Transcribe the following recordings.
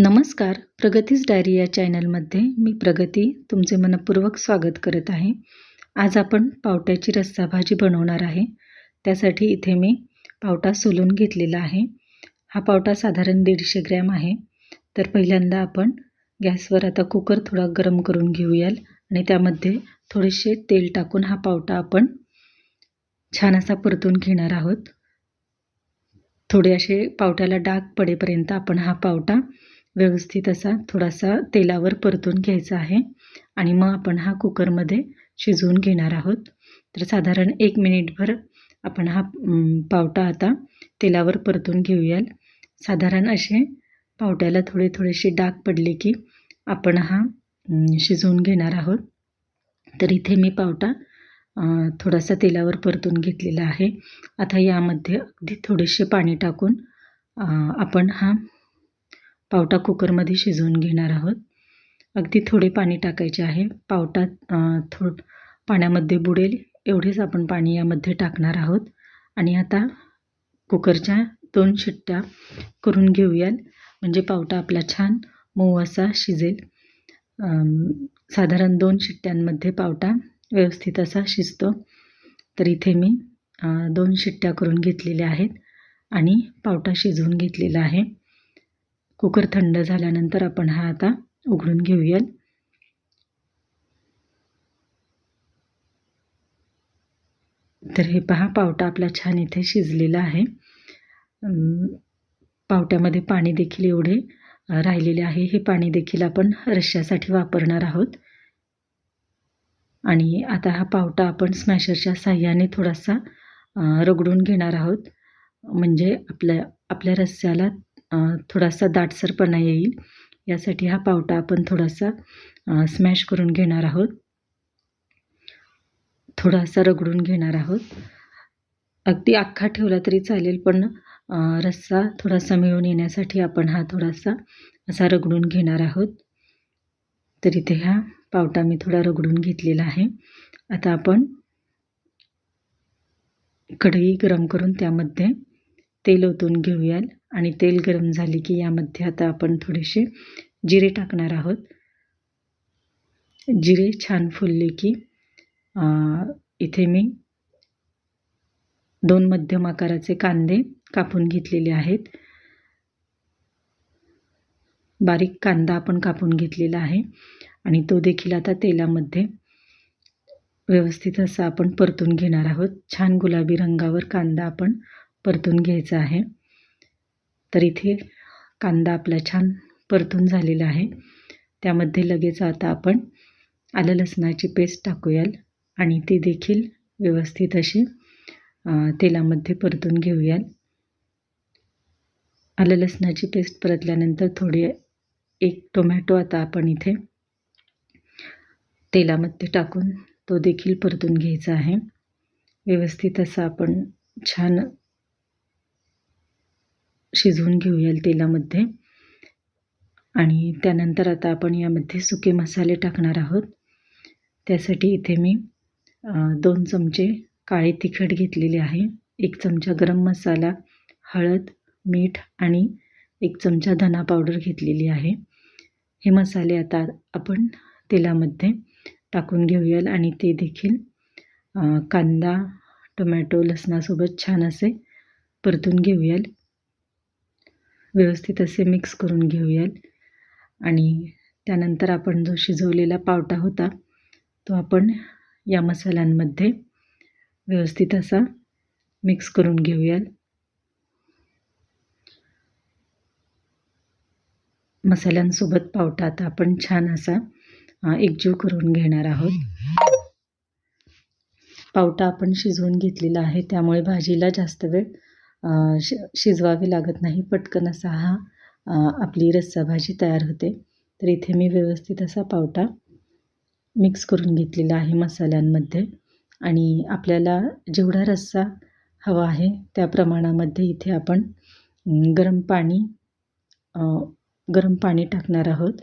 नमस्कार. प्रगतीज डायरी या चॅनलमध्ये मी प्रगती तुमचे मनःपूर्वक स्वागत करत आहे. आज आपण पावट्याची रस्सा भाजी बनवणार आहे. त्यासाठी इथे मी पावटा सोलून घेतलेला आहे. हा पावटा साधारण 150 ग्रॅम आहे. तर पहिल्यांदा आपण गॅसवर आता कुकर थोडा गरम करून घेऊयाल आणि त्यामध्ये थोडेसे तेल टाकून हा पावटा आपण छान असा परतून घेणार आहोत. थोडे असे पावट्याला डाग पडेपर्यंत आपण हा पावटा व्यवस्थित असा थोडासा तेलावर परतून घ्यायचा आहे आणि मग आपण हा कुकरमध्ये शिजवून घेणार आहोत. तर साधारण 1 मिनिटभर आपण हा पावटा आता तेलावर परतून घेऊयाल. साधारण असे पावट्याला थोडेसे डाग पडले की आपण हा शिजवून घेणार आहोत. तर इथे मी पावटा थोडासा तेलावर परतून घेतलेला आहे. आता यामध्ये अगदी थोडेसे पाणी टाकून आपण हा पावटा कुकरमध्ये शिजवून घेणार आहोत. अगदी थोडे पाणी टाकायचे आहे. पावटा पाण्यामध्ये बुडेल एवढेच आपण पाणी यामध्ये टाकणार आहोत. आणि आता कुकरच्या 2 शिट्ट्या करून घेऊयाल म्हणजे पावटा आपला छान मऊ असा शिजेल. साधारण 2 शिट्ट्यांमध्ये पावटा व्यवस्थित असा शिजतो. तर इथे मी 2 शिट्ट्या करून घेतलेल्या आहेत आणि पावटा शिजवून घेतलेला आहे. कुकर थंड झाल्यानंतर आपण हा आता उघडून घेऊयाल. तर हे पहा पावटा आपला छान इथे शिजलेला आहे. पावट्यामध्ये पाणी देखील एवढे राहिलेले आहे. हे पाणी देखील आपण रश्श्यासाठी वापरणार आहोत. आणि आता हा पावटा आपण स्मॅशरच्या साहाय्याने थोडासा रगडून घेणार आहोत. म्हणजे आपल्या रस्स्याला थोडासा दाटसरपणा येईल यासाठी हा पावटा आपण थोडासा स्मॅश करून घेणार आहोत. थोडासा रगडून घेणार आहोत. अगदी अख्खा ठेवला तरी चालेल पण रस्सा थोडासा मिळून येण्यासाठी आपण हा थोडासा असा रगडून घेणार आहोत. तर इथे हा पावटा मी थोडा रगडून घेतलेला आहे. आता आपण कढई गरम करून त्यामध्ये तेल ओतून घेऊयाल आणि तेल गरम झाले की यामध्ये आता आपण थोडेसे जिरे टाकणार आहोत. जिरे छान फुलले की इथे मी 2 मध्यम आकाराचे कांदे कापून घेतलेले आहेत. बारीक कांदा आपण कापून घेतलेला आहे आणि तो देखील आता तेलामध्ये व्यवस्थित असा आपण परतून घेणार आहोत. छान गुलाबी रंगावर कांदा आपण परतून घ्यायचा आहे. तर इथे कांदा आपला छान परतून झालेला आहे. त्यामध्ये लगेच आता आपण आलं लसणाची पेस्ट टाकूयाल आणि ती देखील व्यवस्थित अशी तेलामध्ये परतून घेऊयाल. आलं लसणाची पेस्ट परतल्यानंतर थोडे 1 टोमॅटो आता आपण इथे तेलामध्ये टाकून तो देखील परतून घ्यायचा आहे. व्यवस्थित असं आपण छान शिजवून घेऊयाल तेलामध्ये. आणि त्यानंतर आता आपण यामध्ये सुके मसाले टाकणार आहोत. त्यासाठी इथे मी 2 चमचे काळे तिखट घेतलेले आहे. 1 चमचा गरम मसाला, हळद, मीठ आणि 1 चमचा धना पावडर घेतलेली आहे. हे मसाले आता आपण तेलामध्ये टाकून घेऊयाल आणि ते देखील कांदा, टोमॅटो, लसणासोबत छान असे परतून घेऊयाल. व्यवस्थित असे मिक्स करून घेऊयाल आणि त्यानंतर आपण जो शिजवलेला पावटा होता तो आपण या मसाल्यांमध्ये व्यवस्थित असा मिक्स करून घेऊयाल. मसाल्यांसोबत पावटा आता आपण छान असा एकजीव करून घेणार आहोत. पावटा आपण शिजवून घेतलेला आहे त्यामुळे भाजीला जास्त वेळ शिजवावे लागत नाही. पटकन असा हा आपली रस्सा भाजी तयार होते. तर इथे मी व्यवस्थित असा पावटा मिक्स करून घेतलेला आहे मसाल्यांमध्ये आणि आपल्याला जेवढा रस्सा हवा आहे त्या प्रमाणामध्ये इथे आपण गरम पाणी टाकणार आहोत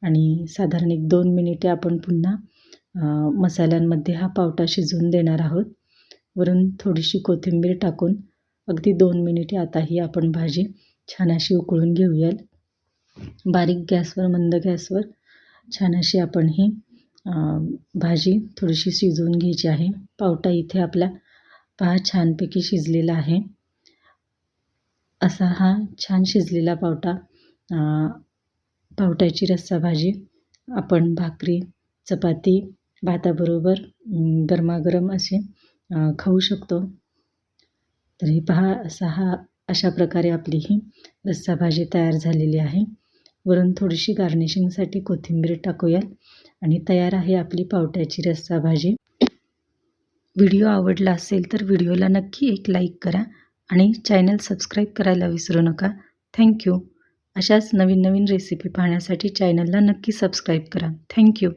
आणि साधारण 1-2 मिनिटे आपण पुन्हा मसाल्यांमध्ये हा पावटा शिजवून देणार आहोत. वरून थोडीशी कोथिंबीर टाकून अगदी 2 मिनिटे आता ही आपण भाजी छान अशी उकळून घेऊयाल. बारीक गॅसवर, मंद गॅसवर छान अशी आपण ही भाजी थोडीशी शिजवून घ्यायची आहे. पावटा इथे आपला पहा छानपैकी शिजलेला आहे. असा हा छान शिजलेला पावटा, पावट्याची रस्सा भाजी आपण भाकरी, चपाती, भाताबरोबर गरमागरम असे खाऊ शकतो. तर ही पहा अशा प्रकारे आपली ही रस्सा भाजी तयार झालेली आहे. वरून थोडीशी गार्निशिंगसाठी कोथिंबीर टाकूया आणि तयार आहे आपली पावट्याची रस्सा भाजी. व्हिडिओ आवडला असेल तर व्हिडिओला नक्की एक लाईक करा आणि चॅनल सबस्क्राईब करायला विसरू नका. थँक्यू. अशाच नवीन नवीन रेसिपी पाहण्यासाठी चॅनलला नक्की सबस्क्राईब करा. थँक्यू.